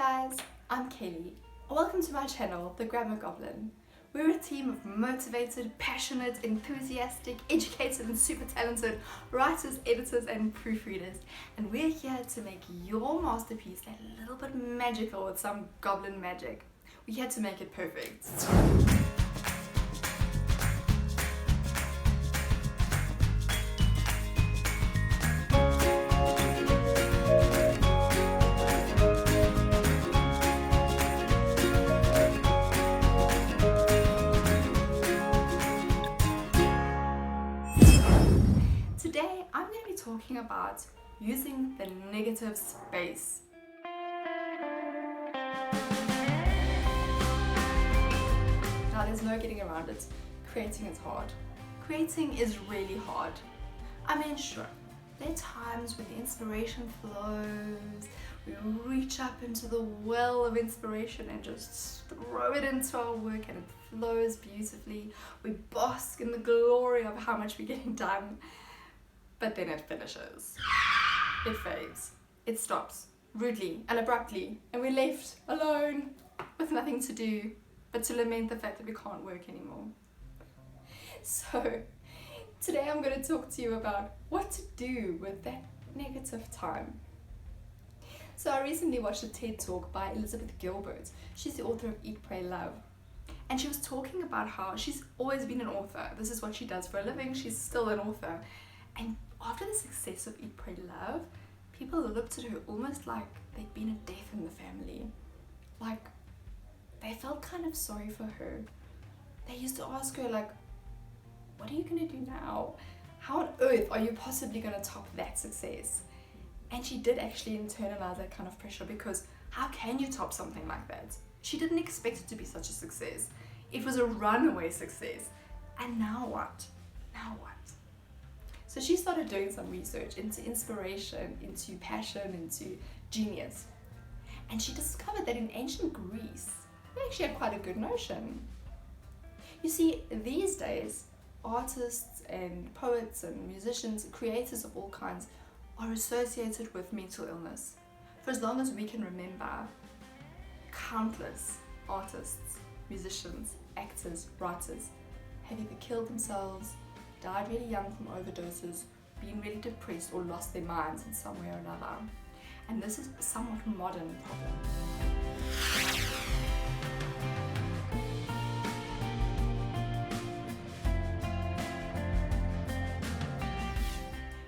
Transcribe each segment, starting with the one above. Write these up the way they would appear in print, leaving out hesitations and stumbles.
guys, I'm Kelly. Welcome to my channel, The Goblin. We're a team of motivated, passionate, enthusiastic, educated and super talented writers, editors and proofreaders. And we're here to make your masterpiece a little bit magical with some goblin magic. We're here to make it perfect. Today, I'm going to be talking about using the negative space. Now, there's no getting around it. Creating is hard. Creating is really hard. I mean, sure, there are times when the inspiration flows, we reach up into the well of inspiration and just throw it into our work and it flows beautifully. We bask in the glory of how much we're getting done. But then it finishes. It fades. It stops rudely and abruptly, and we're left alone with nothing to do but to lament the fact that we can't work anymore. So today I'm going to talk to you about what to do with that negative time. So I recently watched a TED Talk by Elizabeth Gilbert. She's the author of Eat, Pray, Love. And she was talking about how she's always been an author. This is what she does for a living. She's still an author. And after the success of Eat, Pray, Love, people looked at her almost like there'd been a death in the family. Like, they felt kind of sorry for her. They used to ask her, like, what are you going to do now? How on earth are you possibly going to top that success? And she did actually internalize that kind of pressure, because how can you top something like that? She didn't expect it to be such a success. It was a runaway success. And now what? Now what? So she started doing some research into inspiration, into passion, into genius. And she discovered that in ancient Greece, they actually had quite a good notion. You see, these days, artists and poets and musicians, creators of all kinds, are associated with mental illness. For as long as we can remember, countless artists, musicians, actors, writers have either killed themselves, died really young from overdoses, been really depressed or lost their minds in some way or another. And this is a somewhat modern problem.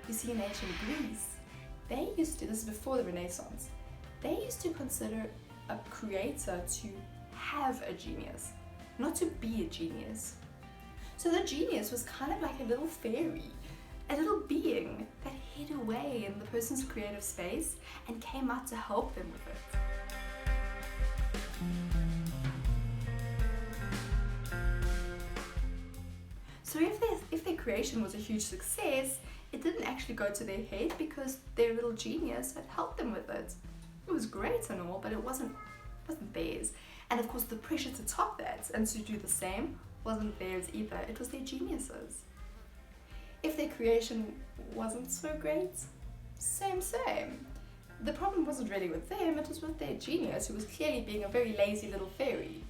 You see, in ancient Greece, they used to, this is before the Renaissance, they used to consider a creator to have a genius, not to be a genius. So the genius was kind of like a little fairy, a little being that hid away in the person's creative space and came out to help them with it. So if their creation was a huge success, it didn't actually go to their head because their little genius had helped them with it. It was great and all, but it wasn't theirs. And of course the pressure to top that and to do the same wasn't theirs either, it was their genius's. If their creation wasn't so great, same. The problem wasn't really with them, it was with their genius, who was clearly being a very lazy little fairy.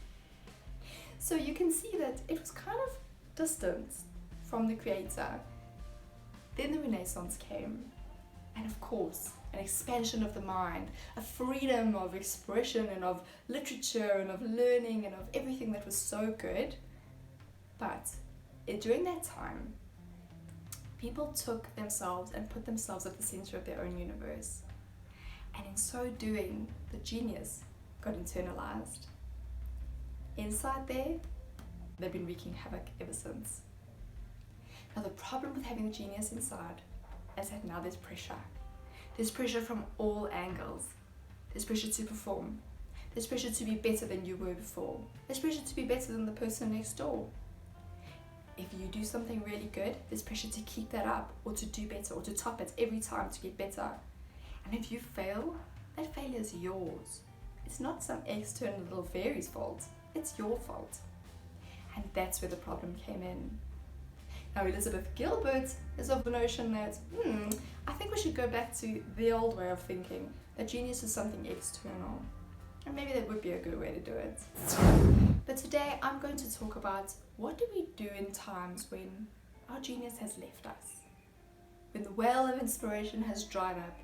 So you can see that it was kind of distant from the creator. Then the Renaissance came, and of course, an expansion of the mind, a freedom of expression and of literature and of learning and of everything that was so good. But during that time, people took themselves and put themselves at the center of their own universe. And in so doing, the genius got internalized. Inside there, they've been wreaking havoc ever since. Now the problem with having the genius inside is that now there's pressure. There's pressure from all angles. There's pressure to perform. There's pressure to be better than you were before. There's pressure to be better than the person next door. If you do something really good, there's pressure to keep that up or to do better or to top it every time to get better. And if you fail, that failure is yours. It's not some external little fairy's fault. It's your fault. And that's where the problem came in. Now Elizabeth Gilbert is of the notion that, I think we should go back to the old way of thinking, that genius is something external. And maybe that would be a good way to do it. But today I'm going to talk about what do we do in times when our genius has left us. When the well of inspiration has dried up,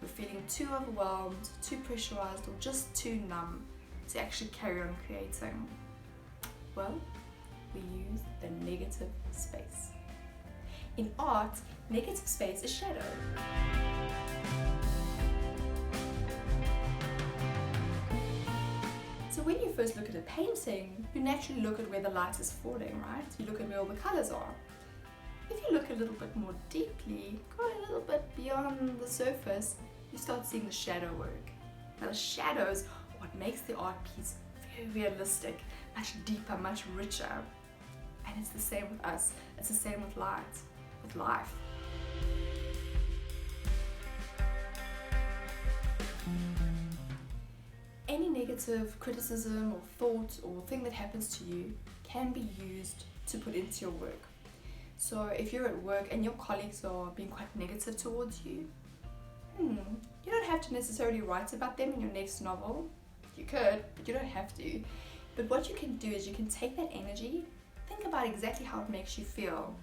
we're feeling too overwhelmed, too pressurized, or just too numb to actually carry on creating. Well, we use the negative space. In art, negative space is shadow. So when you first look at a painting, you naturally look at where the light is falling, right? You look at where all the colors are. If you look a little bit more deeply, go a little bit beyond the surface, you start seeing the shadow work. Now the shadows are what makes the art piece very realistic, much deeper, much richer. And it's the same with us, it's the same with light, with life. Any negative criticism or thought or thing that happens to you can be used to put into your work. So if you're at work and your colleagues are being quite negative towards you, you don't have to necessarily write about them in your next novel. You could, but you don't have to. But what you can do is you can take that energy, think about exactly how it makes you feel,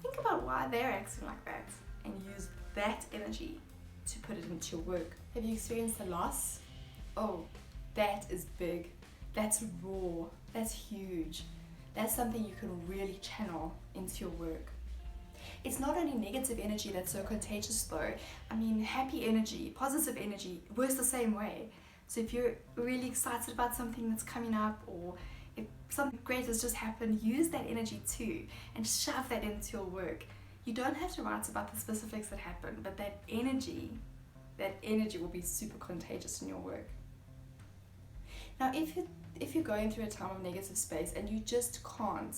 think about why they're acting like that, and use that energy to put it into your work. Have you experienced a loss? Oh, that is big. That's raw. That's huge. That's something you can really channel into your work. It's not only negative energy that's so contagious though. I mean, happy energy, positive energy works the same way. So if you're really excited about something that's coming up, or if something great has just happened, use that energy too and shove that into your work. You don't have to write about the specifics that happened, but that energy will be super contagious in your work. Now if you're going through a time of negative space and you just can't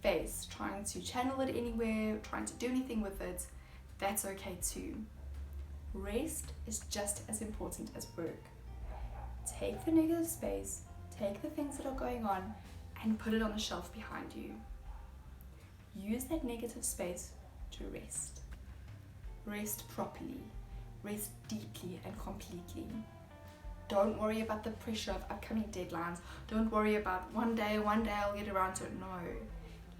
face trying to channel it anywhere, trying to do anything with it, that's okay too. Rest is just as important as work. Take the negative space, take the things that are going on and put it on the shelf behind you. Use that negative space to rest. Rest properly, rest deeply and completely. Don't worry about the pressure of upcoming deadlines. Don't worry about one day I'll get around to it. No,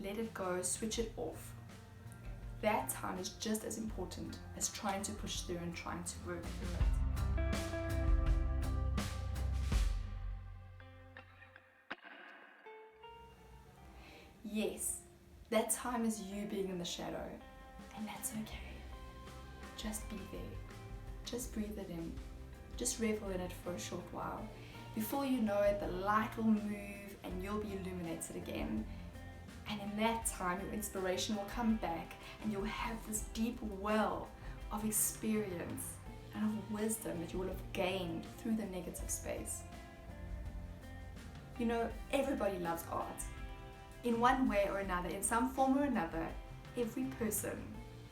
let it go, switch it off. That time is just as important as trying to push through and trying to work through it. Yes, that time is you being in the shadow, and that's okay. Just be there. Just breathe it in. Just revel in it for a short while. Before you know it, the light will move and you'll be illuminated again. And in that time, your inspiration will come back and you'll have this deep well of experience and of wisdom that you will have gained through the negative space. You know, everybody loves art. In one way or another, in some form or another, every person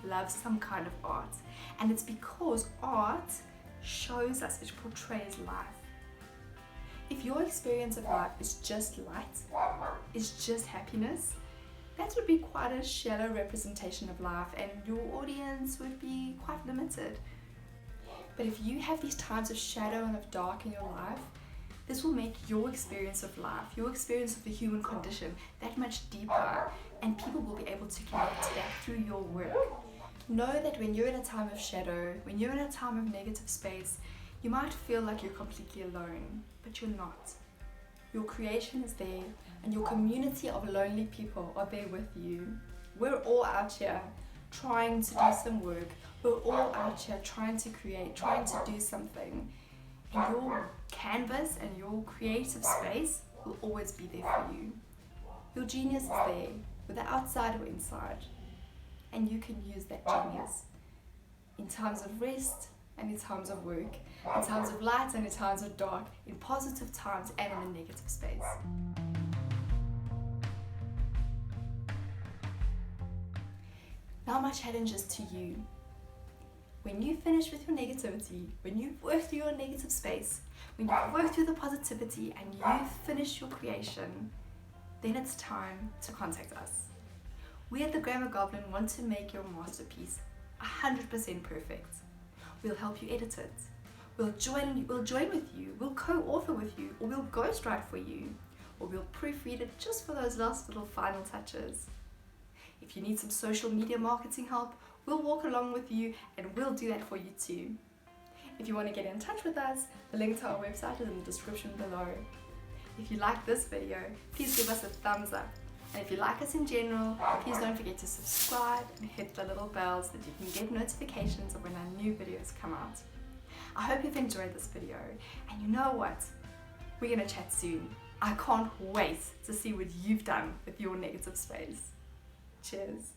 loves some kind of art. And it's because art shows us, it portrays life. If your experience of life is just light, is just happiness, that would be quite a shallow representation of life and your audience would be quite limited. But if you have these times of shadow and of dark in your life, this will make your experience of life, your experience of the human condition, that much deeper, and people will be able to connect to that through your work. Know that when you're in a time of shadow, when you're in a time of negative space, you might feel like you're completely alone, but you're not. Your creation is there, and your community of lonely people are there with you. We're all out here trying to do some work. We're all out here trying to create, trying to do something. And your canvas and your creative space will always be there for you. Your genius is there, whether outside or inside. And you can use that genius in times of rest and in times of work, in times of light and in times of dark, in positive times and in the negative space. Now my challenge is to you. When you finish with your negativity, when you've worked through your negative space, when you've worked through the positivity and you've finished your creation, then it's time to contact us. We at the Grammar Goblin want to make your masterpiece 100% perfect. We'll help you edit it. We'll join with you, we'll co-author with you, or we'll ghostwrite for you, or we'll proofread it just for those last little final touches. If you need some social media marketing help, we'll walk along with you and we'll do that for you too. If you want to get in touch with us, the link to our website is in the description below. If you like this video, please give us a thumbs up. And if you like us in general, please don't forget to subscribe and hit the little bell so that you can get notifications of when our new videos come out. I hope you've enjoyed this video, and you know what? We're going to chat soon. I can't wait to see what you've done with your negative space. Cheers.